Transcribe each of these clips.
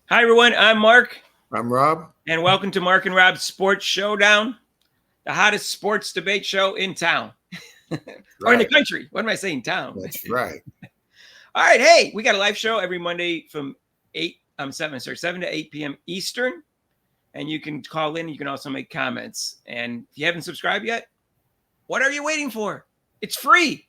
Hi, everyone. I'm Mark, I'm Rob. and welcome to Mark and Rob's Sports Showdown, the hottest sports debate show in town or in the Right. country. What am I saying? Town. That's right. All right. Hey, we got a live show every Monday from 7 to 8 p.m. Eastern. And you can call in. You can also make comments. And if you haven't subscribed yet, what are you waiting for? It's free.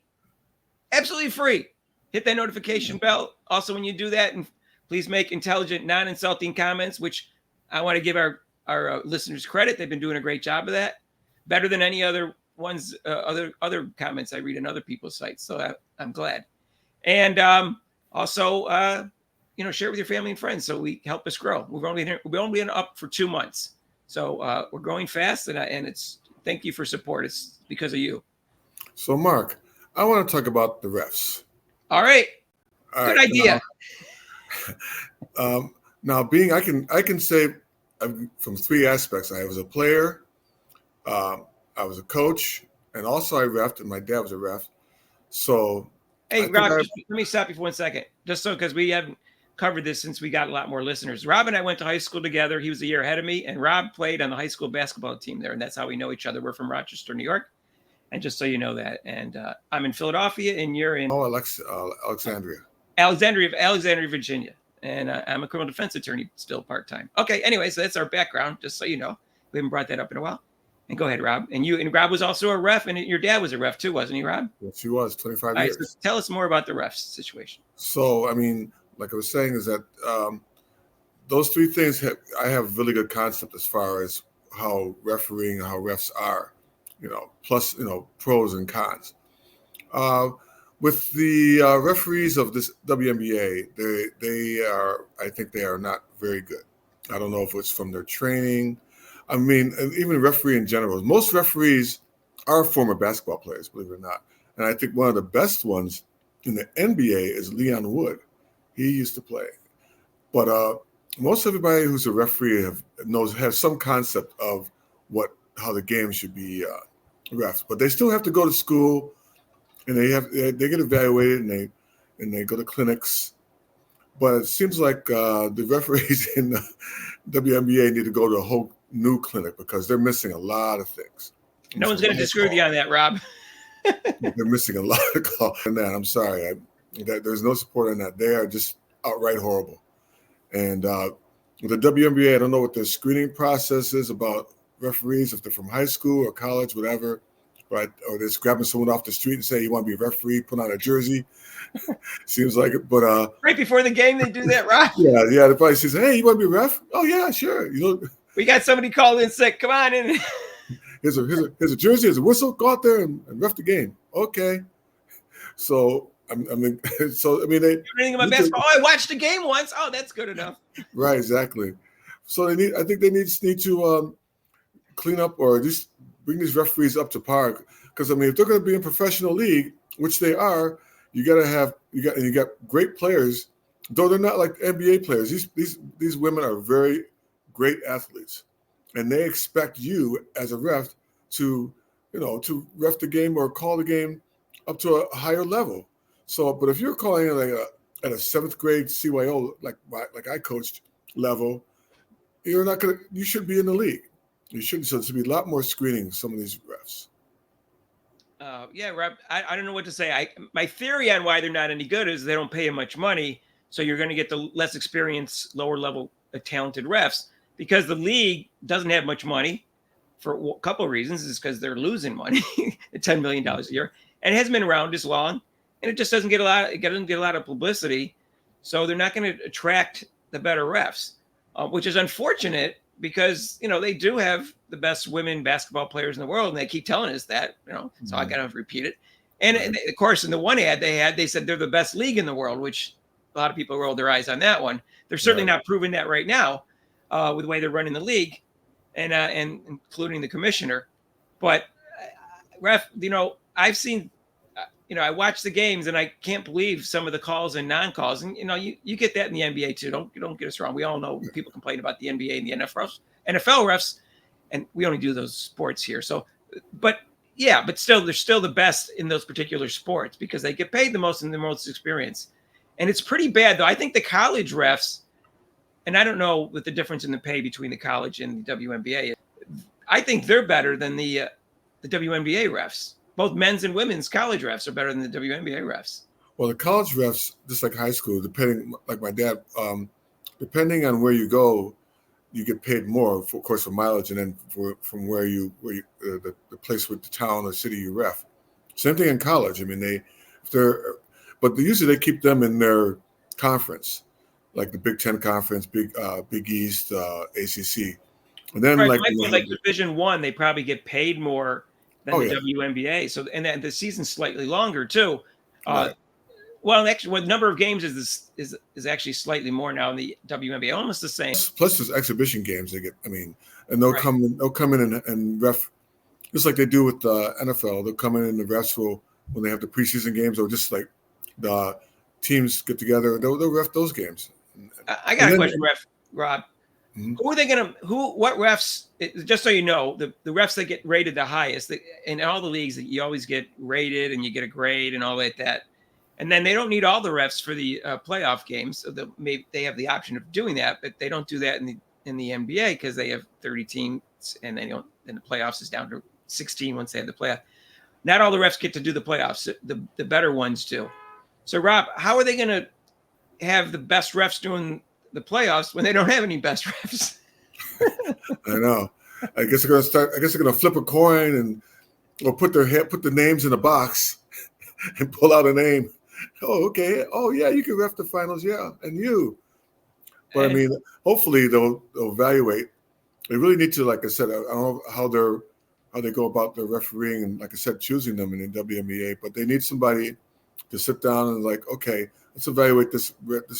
Absolutely free. Hit that notification bell. Also, when you do that, and please make intelligent, non-insulting comments, which I want to give our listeners credit. They've been doing a great job of that. Better than any other ones, other comments I read on other people's sites. So I'm glad. And also, share it with your family and friends so we help us grow. We've only been up for 2 months, so we're growing fast, and it's thank you for support. It's because of you. So, Mark, I want to talk about the refs. All right. Good idea. Now, I can say from three aspects. I was a player, I was a coach, and also I refed, and my dad was a ref. So, hey, Rob, let me stop you for 1 second, just so because we haven't covered this since we got a lot more listeners. Rob and I went to high school together. He was a year ahead of me, and Rob played on the high school basketball team there, and that's how we know each other. We're from Rochester, New York, and just so you know that. And I'm in Philadelphia, and you're in Alexandria, Virginia. And I'm a criminal defense attorney, still part-time. Okay, anyway, so that's our background, just so you know. We haven't brought that up in a while. And go ahead, Rob. And Rob was also a ref, and your dad was a ref too, wasn't he, Rob? Yes, he was, 25 years. So tell us more about the refs situation. So, I mean, like I was saying, is that those three things, I have really good concept as far as how refereeing, how refs are, plus, pros and cons. With the referees of this WNBA, I think they are not very good. I don't know if it's from their training. I mean, and even referee in general. Most referees are former basketball players, believe it or not. And I think one of the best ones in the NBA is Leon Wood. He used to play. But most everybody who's a referee has some concept of how the game should be refed. But they still have to go to school. And they get evaluated, and they go to clinics. But it seems like the referees in the WNBA need to go to a whole new clinic because they're missing a lot of things. No one's going to disagree with you on that, Rob. They're missing a lot of calls on that. I'm sorry. There's no support on that. They are just outright horrible. And with the WNBA, I don't know what their screening process is about referees, if they're from high school or college, whatever. Right, or just grabbing someone off the street and say you want to be a referee, put on a jersey. Seems like it, but right before the game they do that, Rob. Yeah. They probably says, "Hey, you want to be a ref? Oh yeah, sure." We got somebody called in sick. Come on in. Here's a jersey, here's a whistle. Go out there and ref the game. Okay. So I mean, they. Everything about basketball. Oh, I watched the game once. Oh, that's good enough. Right, exactly. So I think they need to clean up or just bring these referees up to par, because I mean, if they're going to be in a professional league, which they are, you got great players, though they're not like NBA players. These women are very great athletes, and they expect you as a ref to ref the game or call the game up to a higher level. So, but if you're calling it at a 7th grade CYO like I coached level, you should be in the league. You shouldn't. So there should be a lot more screening of some of these refs. Yeah, Rob, I don't know what to say. My theory on why they're not any good is they don't pay them much money, so you're going to get the less experienced, lower level, talented refs, because the league doesn't have much money for a couple of reasons. Is because they're losing money, $10 million a year, and it hasn't been around as long, and it just doesn't get a lot of publicity, so they're not going to attract the better refs, which is unfortunate. Because, they do have the best women basketball players in the world, and they keep telling us that, so I got to repeat it. And of course, in the one ad they said they're the best league in the world, which a lot of people rolled their eyes on that one. They're certainly not proving that right now with the way they're running the league and including the commissioner. But I've seen, I watch the games and I can't believe some of the calls and non-calls. And, you get that in the NBA too. Don't get us wrong. We all know people complain about the NBA and the NFL refs, and we only do those sports here. So, but still, they're still the best in those particular sports because they get paid the most and the most experience. And it's pretty bad, though. I think the college refs and I don't know what the difference in the pay between the college and the WNBA is. I think they're better than the WNBA refs. Both men's and women's college refs are better than the WNBA refs. Well, the college refs, just like high school, depending, like my dad, depending on where you go, you get paid more, of course, for mileage, and then from where you the place with the town or city you ref. Same thing in college. I mean, usually they keep them in their conference, like the Big Ten conference, Big East, ACC, and then right, like Division I, they probably get paid more than the WNBA. So, and then the season's slightly longer too. Right. Well, actually, what number of games is actually slightly more now in the WNBA, almost the same. Plus, there's exhibition games they get. I mean, and they'll come in and ref, just like they do with the NFL. They'll come in and the refs will, when they have the preseason games, or just like the teams get together, they'll ref those games. I got a question, Rob. Mm-hmm. What refs, just so you know, the refs that get rated the highest, in all the leagues, you always get rated and you get a grade and all that. And then they don't need all the refs for the playoff games. So they have the option of doing that, but they don't do that in the NBA because they have 30 teams and they don't, and the playoffs is down to 16 once they have the playoff. Not all the refs get to do the playoffs. The better ones do. So Rob, how are they going to have the best refs doing the playoffs when they don't have any best refs? I know. I guess they're going to flip a coin or put the names in a box and pull out a name. Oh, okay. Oh, yeah, you can ref the finals. Yeah, and you. But I mean, hopefully they'll evaluate. They really need to, like I said, I don't know how they go about their refereeing and, like I said, choosing them in the WNBA. But they need somebody to sit down and like, okay, let's evaluate this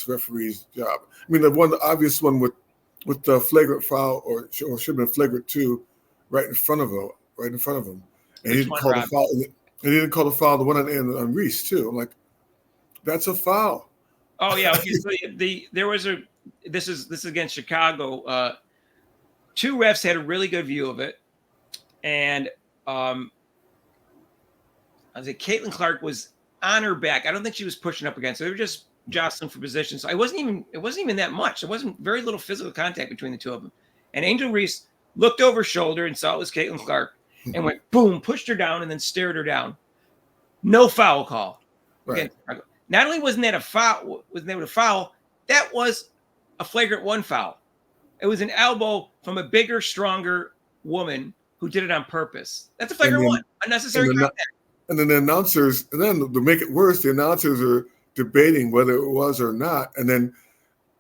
referee's job. I mean, the obvious one with the flagrant foul or should have been flagrant too, right in front of him, and he didn't call the foul. And he didn't call the foul. The one on Reese too. I'm like, that's a foul. Oh yeah. Okay. So there was this is against Chicago. Two refs had a really good view of it, and I was like, Caitlin Clark was on her back. I don't think she was pushing up against her. They were just jostling for position. So it wasn't even that much. There wasn't very little physical contact between the two of them. And Angel Reese looked over her shoulder and saw it was Caitlin Clark and went boom, pushed her down and then stared her down. No foul call. Right. Again, not only wasn't that a foul, that was a flagrant one foul. It was an elbow from a bigger, stronger woman who did it on purpose. That's a flagrant one. Unnecessary contact. And then the announcers, and then to make it worse, the announcers are debating whether it was or not. And then,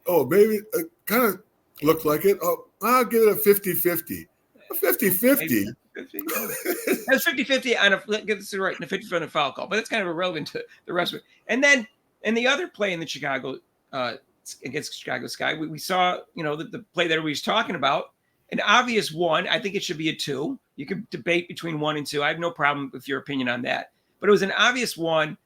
maybe it kind of looked like it. Oh, I'll give it a 50-50. A 50-50. That's 50-50 on get this right, in a 50 on a foul call, but it's kind of irrelevant to the rest of it. And then in the other play in the Chicago against Chicago Sky, we saw, the play that everybody's talking about, an obvious one. I think it should be a 2. You can debate between 1 and 2. I have no problem with your opinion on that, but it was an obvious one,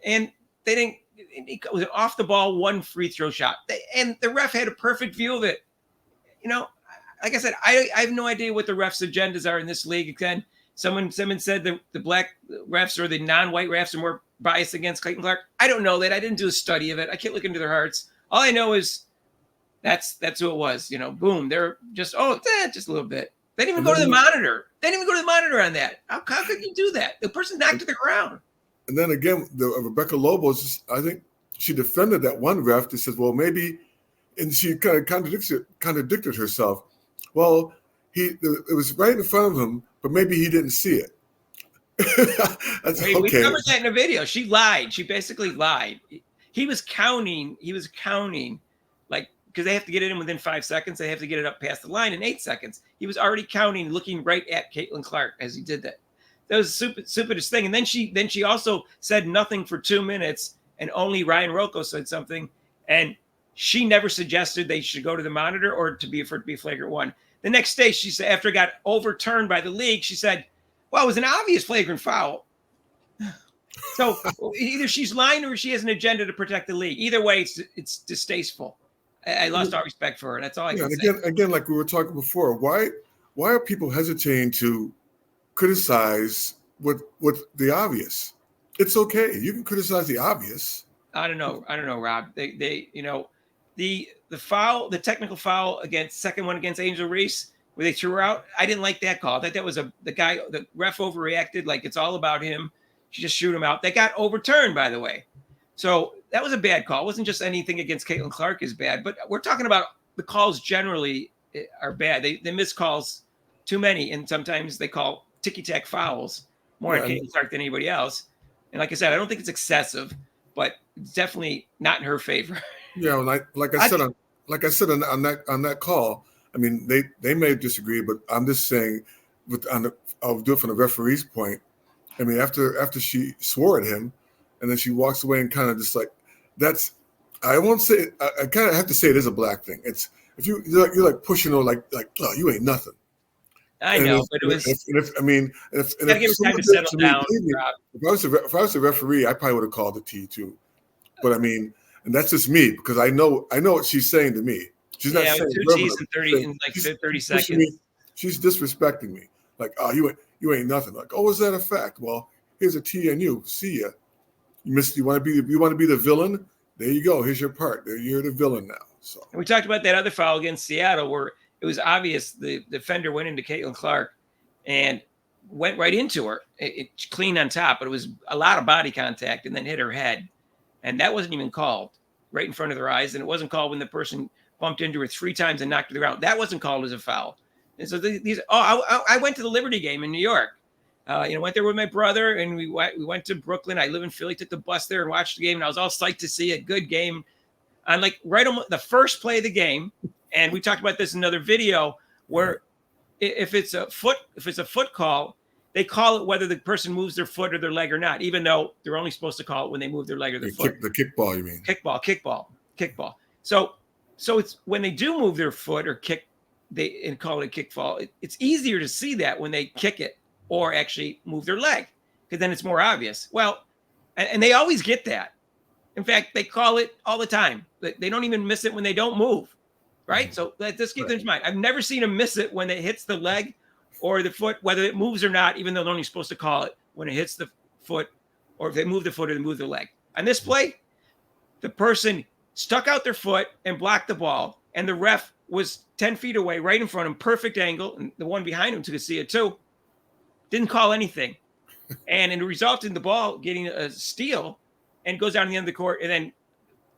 and they didn't. It was an off the ball 1 free throw shot, and the ref had a perfect view of it. Like I said, I have no idea what the refs' agendas are in this league. Again, someone said the black refs or the non-white refs are more biased against Clayton Clark. I don't know that. I didn't do a study of it. I can't look into their hearts. All I know is that's who it was. Boom. They're just just a little bit. They didn't even go to the monitor. They didn't even go to the monitor on that. How could you do that? The person knocked to the ground. And then again, Rebecca Lobos, I think she defended that one ref that says, well, maybe, and she kind of contradicted herself. Well, it was right in front of him, but maybe he didn't see it. We covered that in a video. She lied. She basically lied. He was counting, like, because they have to get it in within 5 seconds. They have to get it up past the line in 8 seconds. He was already counting, looking right at Caitlin Clark as he did that. That was the stupidest thing. And then she also said nothing for 2 minutes, and only Ryan Rocco said something. And she never suggested they should go to the monitor or for it to be flagrant one. The next day, she said, after it got overturned by the league, she said, well, it was an obvious flagrant foul. So either she's lying or she has an agenda to protect the league. Either way, it's distasteful. I lost all respect for her. That's all I can say. Again, like we were talking before, why are people hesitating to criticize what the obvious? It's okay. You can criticize the obvious. I don't know, Rob. They foul, the technical foul against second one against Angel Reese, where they threw her out. I didn't like that call. I thought that was the ref overreacted, like it's all about him. She just shoot him out. That got overturned, by the way. So that was a bad call. It wasn't just anything against Caitlin Clark is bad, but we're talking about the calls generally are bad. They miss calls too many, and sometimes they call ticky-tack fouls more on Caitlin Clark than anybody else. And like I said, I don't think it's excessive, but it's definitely not in her favor. Yeah, like I said on that call, I mean they may disagree, but I'm just saying, I'll do it from the referee's point. I mean, after she swore at him, and then she walks away and kind of just like, that's, I won't say, I kind of have to say it is a black thing. It's if you're like pushing her like oh, you ain't nothing. I know, but it was. If Gotta give her time to settle down. If I was a referee, I probably would have called the T too. But I mean, and that's just me, because I know what she's saying to me. She's not saying 2 T's in 30 seconds. She's disrespecting me. Like, oh, you ain't nothing. Like, oh, is that a fact? Well, here's a T and you. See ya. You want to be the villain? There you go. Here's your part. You're the villain now. So and we talked about that other foul against Seattle where it was obvious the defender went into Caitlin Clark and went right into her. It clean on top, but it was a lot of body contact and then hit her head. And that wasn't even called right in front of their eyes. And it wasn't called when the person bumped into her 3 times and knocked her to the ground. That wasn't called as a foul. And so I went to the Liberty game in New York. Went there with my brother, and we went to Brooklyn. I live in Philly, took the bus there and watched the game, and I was all psyched to see a good game. On like right on the first play of the game, and we talked about this in another video, where if it's a foot call, they call it whether the person moves their foot or their leg or not, even though they're only supposed to call it when they move their leg or their foot. The kickball, you mean? Kickball. So it's when they do move their foot or kick, and call it a kickball. It's easier to see that when they kick it or actually move their leg, because then it's more obvious. Well, and they always get that. In fact, they call it all the time. They don't even miss it when they don't move, right? So let's keep this in mind. I've never seen them miss it when it hits the leg or the foot, whether it moves or not, even though they're only supposed to call it when it hits the foot, or if they move the foot or they move the leg. On this play, the person stuck out their foot and blocked the ball, and the ref was 10 feet away, right in front of him, perfect angle, and the one behind him could see it too. Didn't call anything. And it resulted in the ball getting a steal and goes down the end of the court. And then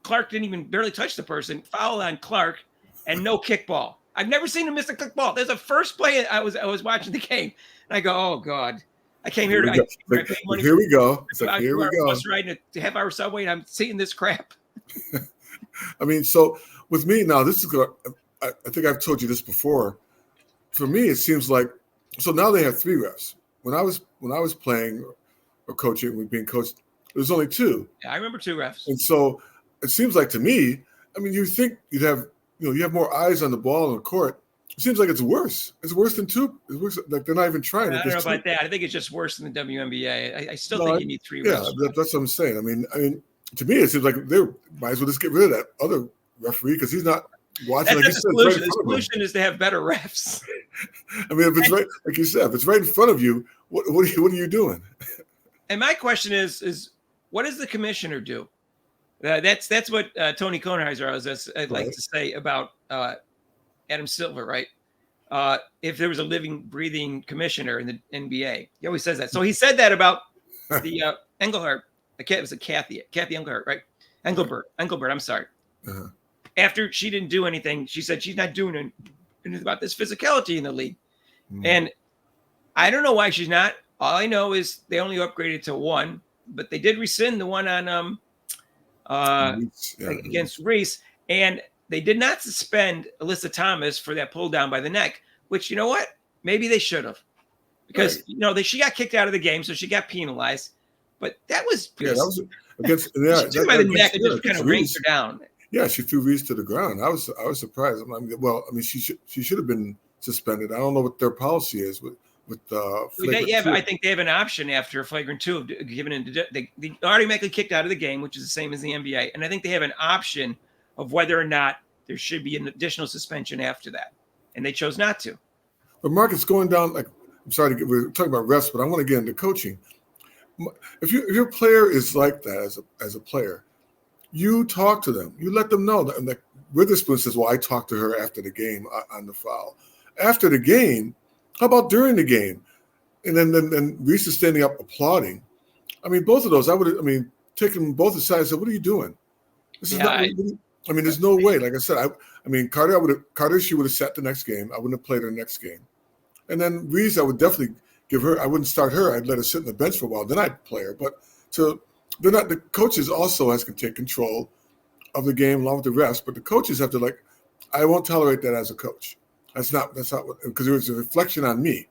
Clark didn't even barely touch the person, foul on Clark, and no kickball. I've never seen him miss a kickball. There's a first play. I was watching the game, and I go, oh God, I came here here we go. It's like, here we go. Bus riding a half-hour subway, and I'm seeing this crap. I mean, so with me now, this is good. I think I've told you this before. For me, it seems like, so now they have 3 refs. When I was playing or coaching, being coached, there was only 2. Yeah, I remember 2 refs. And so it seems like to me, I mean, you think you have more eyes on the ball on the court. It seems like it's worse. It's worse than 2. It's worse, like they're not even trying. I don't know about that. I think it's just worse than the WNBA. I still think you need 3 refs. Yeah, that's what I'm saying. I mean, to me, it seems like they might as well just get rid of that other referee, because he's not watching. That's the solution. The solution is to have better refs. I mean, if it's right, like you said, if it's right in front of you, what are you doing? And my question is what does the commissioner do? That's what Tony Kornheiser I'd like to say about Adam Silver, right? If there was a living, breathing commissioner in the NBA, he always says that. So he said that about the Engelhart. It was a Kathy Engelhart, right? Engelbert. I'm sorry. Uh-huh. After she didn't do anything, she said she's not doing anything about this physicality in the league. Mm. And I don't know why she's not. All I know is they only upgraded to 1, but they did rescind the one on against Reese, and they did not suspend Alyssa Thomas for that pull down by the neck, which, you know what? Maybe they should have, because she got kicked out of the game, so she got penalized. But that was against by the neck. It just kind of rings her down. Yeah, she threw Reese to the ground. I was surprised. She should have been suspended. I don't know what their policy is with but I think they have an option after flagrant 2 of giving it. They automatically kicked out of the game, which is the same as the NBA. And I think they have an option of whether or not there should be an additional suspension after that, and they chose not to. But Mark, it's going down. Like, I'm sorry we're talking about refs, but I want to get into coaching. If your player is like that as a player, you talk to them. You let them know that Witherspoon says, well, I talked to her after the game on the foul. After the game, how about during the game? And then Reese is standing up applauding. I mean, both of those, taking both aside, I said, what are you doing? This is not. There's no way. Like I said, Carter, she would have sat the next game. I wouldn't have played her next game. And then Reese, I would definitely give her. I wouldn't start her. I'd let her sit on the bench for a while. Then I'd play her. But they're not. The coaches also can take control of the game along with the refs. But the coaches have to I won't tolerate that as a coach. That's not what, because it was a reflection on me.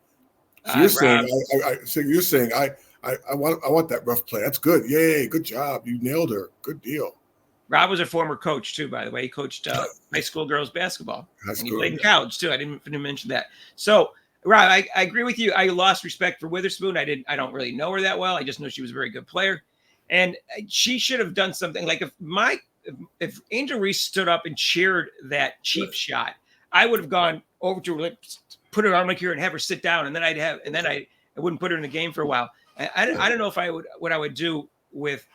So you're saying I want that rough play. That's good. Yay, good job. You nailed her. Good deal. Rob was a former coach too, by the way. He coached high school girls basketball. And he played in college too. I didn't mention that. So, Rob, I agree with you. I lost respect for Witherspoon. I don't really know her that well. I just know she was a very good player, and she should have done something. Like if Angel Reese stood up and cheered that cheap shot, I would have gone over to her, put her arm like here, and have her sit down, and then I wouldn't put her in the game for a while. I don't know if what I would do with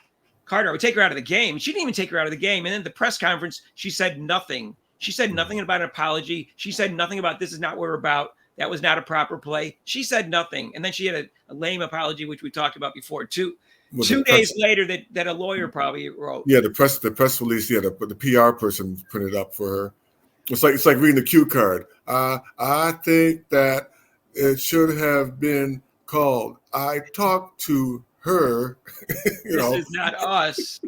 Carter. I would take her out of the game. She didn't even take her out of the game. And then the press conference, she said nothing. She said nothing about an apology. She said nothing about this is not what we're about. That was not a proper play. She said nothing. And then she had a lame apology, which we talked about before. Two days later that a lawyer probably wrote. Yeah, the press release, the PR person printed up for her. It's like reading the cue card. I think that it should have been called. I talked to her. This is not us.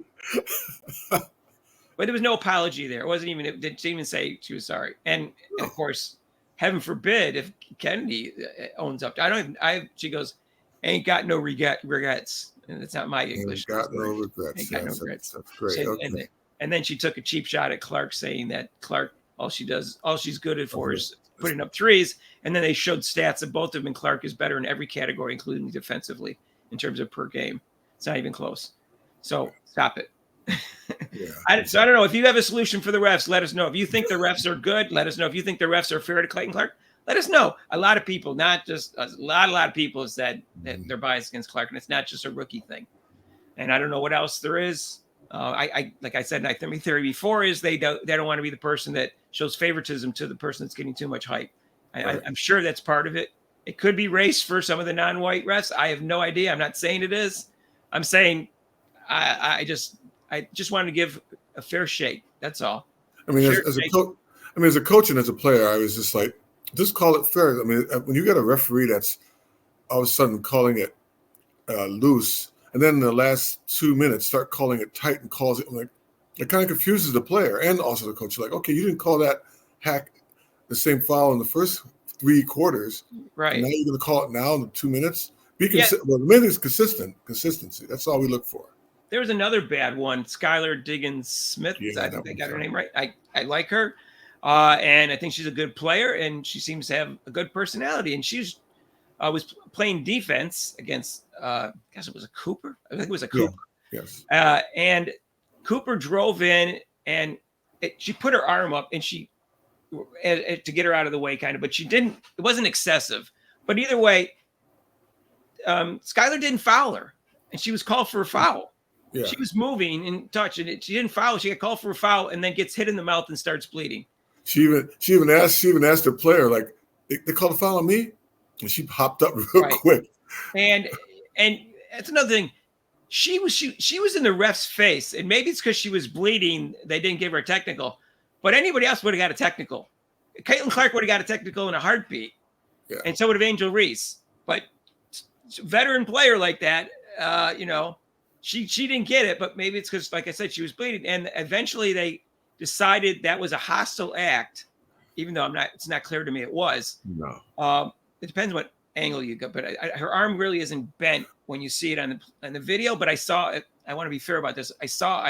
But there was no apology there. It didn't even say she was sorry. And of course, heaven forbid if Kennedy owns up. She goes, ain't got no regrets. And it's not my English. Ain't got no regrets. Ain't got no regrets. That's great. Okay. And then she took a cheap shot at Clark, saying that Clark, all she's good at for is putting up threes. And then they showed stats that both of them, and Clark is better in every category, including defensively, in terms of per game. It's not even close. So stop it. I don't know. If you have a solution for the refs, let us know. If you think the refs are good, let us know. If you think the refs are fair to Clayton Clark, let us know. A lot of people, not just a lot of people, have said that they're biased against Clark, and it's not just a rookie thing. And I don't know what else there is. Like I said, my theory before is they don't want to be the person that shows favoritism to the person that's getting too much hype. I'm sure that's part of it. It could be race for some of the non-white refs. I have no idea. I'm not saying it is. I'm saying I just wanted to give a fair shake. That's all. As a coach and as a player, I was just like, just call it fair. When you got a referee that's all of a sudden calling it loose, and then in the last 2 minutes start calling it tight and calls it it kind of confuses the player and also the coach. Like, okay, you didn't call that the same foul in the first 3 quarters, right? Now you're going to call it now in the 2 minutes. Be consistent. Well, the main thing is consistency. That's all we look for. There was another bad one, Skylar Diggins Smith. I think they got her name right. I like her, and I think she's a good player, and she seems to have a good personality. And she was playing defense against, I guess it was a Cooper. I think it was a Cooper. Yeah. Yes. And Cooper drove in, and she put her arm up, and to get her out of the way, kind of, but she didn't. It wasn't excessive, but either way, Skylar didn't foul her, and she was called for a foul. Yeah. She was moving and touching it. She didn't foul. She got called for a foul and then gets hit in the mouth and starts bleeding. She even asked the player, like, they called a foul on me, and she hopped up real quick. And that's another thing. She was in the ref's face, and maybe it's because she was bleeding. They didn't give her a technical, but anybody else would have got a technical. Caitlin Clark would have got a technical in a heartbeat, and so would have Angel Reese. But veteran player like that, She didn't get it, but maybe it's because, like I said, she was bleeding. And eventually they decided that was a hostile act, even though it's not clear to me it was. No. It depends what angle you got, but her arm really isn't bent when you see it on the video. But I saw it. I want to be fair about this. I saw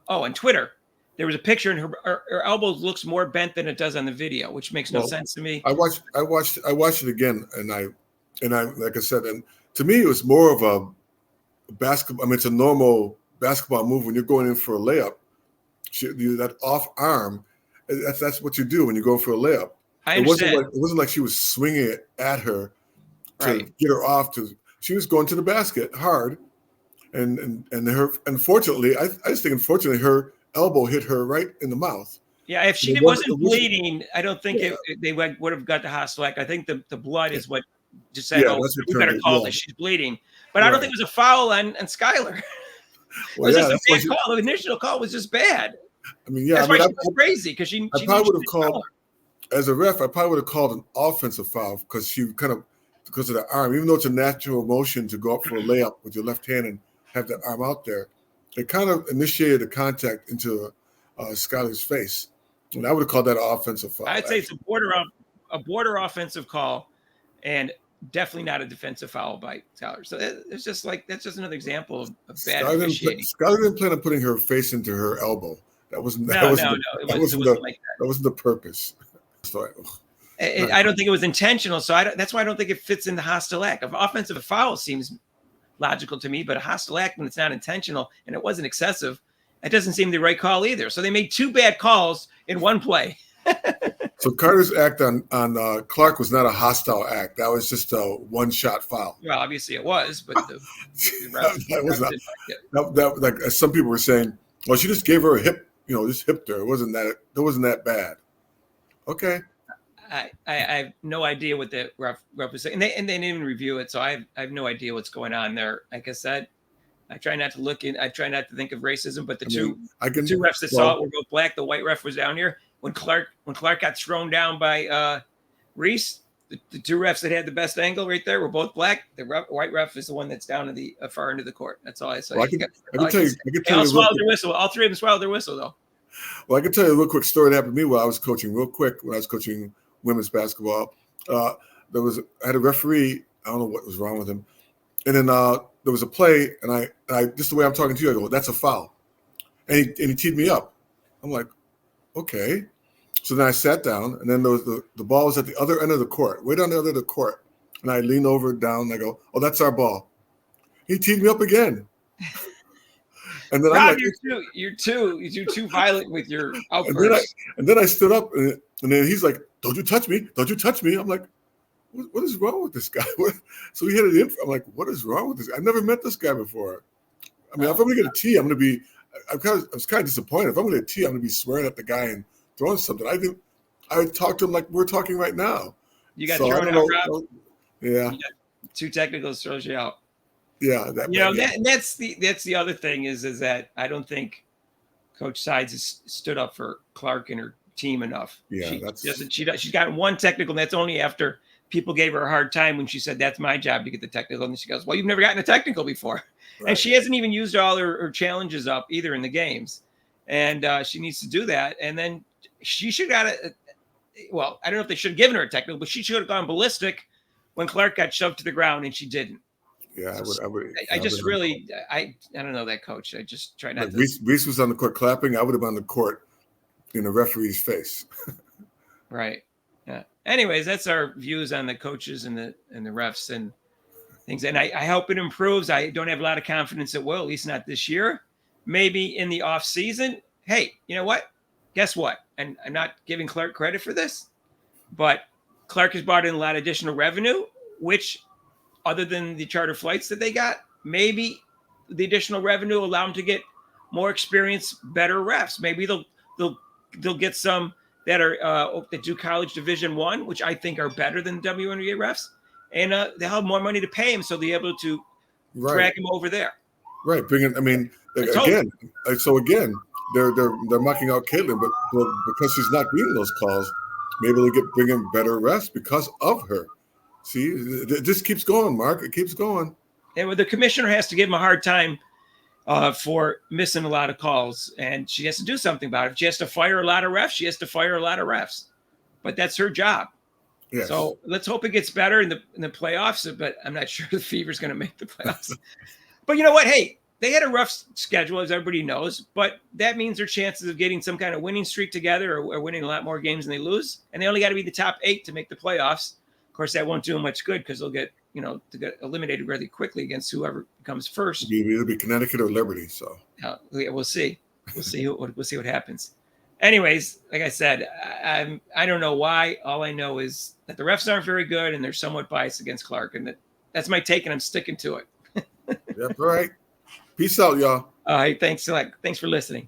on Twitter, there was a picture, and her elbow looks more bent than it does on the video, which makes no sense to me. I watched it again, and I like I said, and to me it was more of a basketball. It's a normal basketball move when you're going in for a layup. That off arm, that's what you do when you go for a layup. I understand. It wasn't like she was swinging it at her to get her off. She was going to the basket hard, and her. Unfortunately, I just think her elbow hit her right in the mouth. Yeah, if she wasn't bleeding, I don't think they would have got the hostile act. I think the blood is what just said, "Oh, we better call this. She's bleeding." But I don't think it was a foul on Skylar. It was just a bad call. The initial call was just bad. I mean, that's why she was crazy because she probably would have called as a ref. I probably would have called an offensive foul because because of the arm, even though it's a natural motion to go up for a layup with your left hand and have the arm out there, it kind of initiated a contact into Skylar's face. And I would have called that an offensive foul. I'd say it's a border offensive call, and definitely not a defensive foul by Skylar. So it's just that's just another example of bad officiating. Skylar didn't plan on putting her face into her elbow. That wasn't the purpose. So, I don't think it was intentional. So that's why I don't think it fits in the hostile act. Of offensive foul seems logical to me, but a hostile act when it's not intentional and it wasn't excessive, that doesn't seem the right call either. So they made two bad calls in one play. So Carter's act on Clark was not a hostile act. That was just a one-shot foul. Well, obviously it was, but the that was not. Like some people were saying, well, she just gave her a hip, just hipped her. It wasn't that bad. Okay. I have no idea what the ref was saying, and they didn't even review it, so I have no idea what's going on there. Like I said, I try not to look in. I try not to think of racism, but the two refs that saw it were both black. The white ref was down here when Clark got thrown down by Reese. The two refs that had the best angle right there were both black. The white ref is the one that's down to the far end of the court. That's all I say. Well, I can tell you. They all swallowed their whistle. All three of them swallowed their whistle, though. Well, I can tell you a real quick story that happened to me while I was coaching. Real quick, when I was coaching women's basketball, I had a referee. I don't know what was wrong with him, and then there was a play, and I just the way I'm talking to you, I go, "That's a foul," and he teed me up. I'm like, okay. So then I sat down, and then there was the ball was at the other end of the court, way down the other end of the court, and I lean over down, and I go, "Oh, that's our ball." He teed me up again. And then Rob, you're too violent with your outbursts. And then I stood up, and then he's like, "Don't you touch me! Don't you touch me!" I'm like, "What is wrong with this guy?" So he hit it in. I'm like, "What is wrong with this guy? I've never met this guy before." I mean, if I'm gonna get a T, I was kind of disappointed. If I'm gonna get a T, I'm gonna be swearing at the guy and throwing something. I talked to him like we're talking right now. You got thrown out, Rob. Yeah. You got two technicals throws you out. Yeah, that's the other thing is that I don't think Coach Sides has stood up for Clark and her team enough. Yeah, she's gotten one technical, and that's only after people gave her a hard time when she said that's my job to get the technical, and she goes, "Well, you've never gotten a technical before," right. And she hasn't even used all her challenges up either in the games, and she needs to do that. And then she should got it. Well, I don't know if they should have given her a technical, but she should have gone ballistic when Clark got shoved to the ground, and she didn't. Yeah, I would. I don't know that coach. I just try not to. Reese was on the court clapping. I would have been on the court in the referee's face. Right. Yeah. Anyways, that's our views on the coaches and the refs and things. And I hope it improves. I don't have a lot of confidence it will, at least not this year. Maybe in the off season. Hey, you know what? Guess what? And I'm not giving Clark credit for this, but Clark has brought in a lot of additional revenue, which, other than the charter flights that they got, maybe the additional revenue will allow them to get more experienced, better refs. Maybe they'll get some that are that do college Division I, which I think are better than WNBA refs, and they'll have more money to pay them, so they'll be able to drag them over there. Right. Bring in. I mean, again, they're mucking out Caitlin, but because she's not getting those calls, maybe they'll bring in better refs because of her. See, it just keeps going, Mark. It keeps going. And the commissioner has to give him a hard time for missing a lot of calls, and she has to do something about it. If she has to fire a lot of refs, she has to fire a lot of refs. But that's her job. Yes. So let's hope it gets better in the playoffs, but I'm not sure the Fever's going to make the playoffs. But you know what? Hey, they had a rough schedule, as everybody knows, but that means their chances of getting some kind of winning streak together or winning a lot more games than they lose, and they only got to be the top 8 to make the playoffs. Of course, that won't do them much good because they'll get eliminated really quickly against whoever comes first. It'll be Connecticut or Liberty. So we'll see. We'll see what happens. Anyways, like I said, I don't know why. All I know is that the refs aren't very good and they're somewhat biased against Clark, and that's my take, and I'm sticking to it. That's right. Peace out, y'all. All right. Thanks for listening.